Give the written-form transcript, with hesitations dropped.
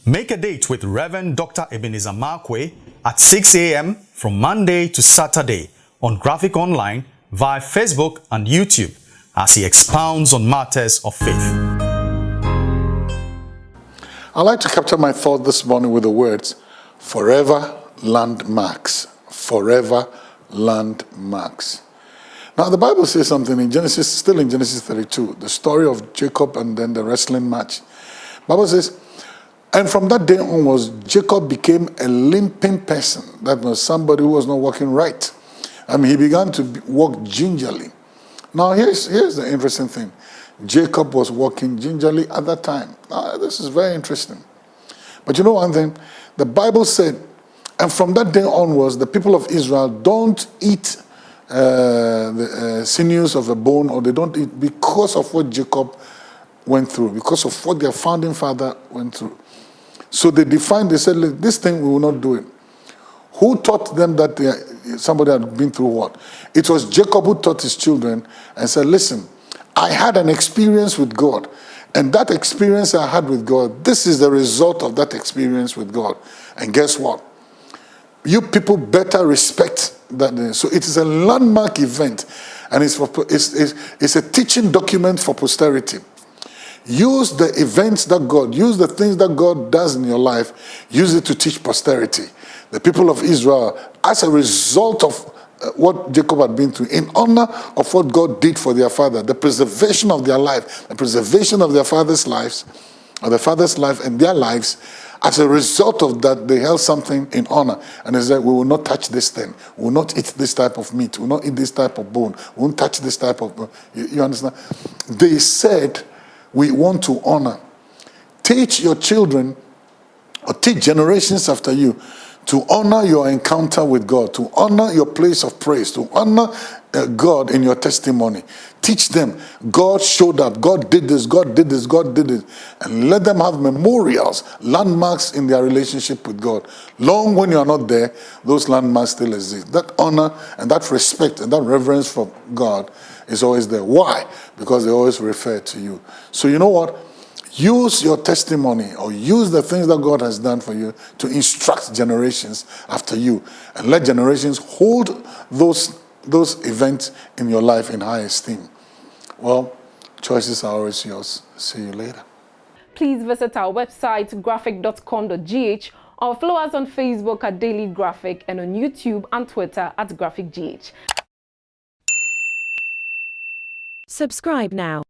Make a date with Rev Dr Ebenezer Markwei at 6 a.m. from Monday to Saturday on Graphic Online via Facebook and YouTube as he expounds on matters of faith. I'd like to capture my thought this morning with the words, forever landmarks. Forever landmarks. Now the Bible says something in Genesis, still in Genesis 32, the story of Jacob and then the wrestling match. The Bible says, and from that day onwards, Jacob became a limping person. That was somebody who was not walking right. I mean, he began to walk gingerly. Now, here's the interesting thing. Jacob was walking gingerly at that time. Now, this is very interesting. But you know one thing? The Bible said, and from that day onwards, the people of Israel don't eat the sinews of a bone, or they don't eat because of what Jacob went through, because of what their founding father went through. So they said, this thing we will not do it. Who taught them that somebody had been through what? It was Jacob who taught his children and said, listen, I had an experience with God. And that experience I had with God, this is the result of that experience with God. And guess what? You people better respect that. So it is a landmark event. And it's a teaching document for posterity. Use the events that God, use the things that God does in your life, use it to teach posterity. The people of Israel, as a result of what Jacob had been through, in honor of what God did for their father, the preservation of their life, the preservation of their father's lives, or the father's life and their lives, as a result of that, they held something in honor. And they said, we will not touch this thing. We will not eat this type of meat. We will not eat this type of bone. We won't touch this type of bone. You understand? They said, we want to honor. Teach your children, or teach generations after you, to honor your encounter with God, to honor your place of praise, to honor God in your testimony. Teach them, God showed up, God did this, God did this, God did it. And let them have memorials, landmarks in their relationship with God. Long when you are not there, those landmarks still exist. That honor and that respect and that reverence for God is always there. Why? Because they always refer to you. So you know what? Use your testimony, or use the things that God has done for you to instruct generations after you, and let generations hold those events in your life in high esteem. Well, choices are always yours. See you later. Please visit our website graphic.com.gh, or follow us on Facebook at Daily Graphic and on YouTube and Twitter at GraphicGH. Subscribe now.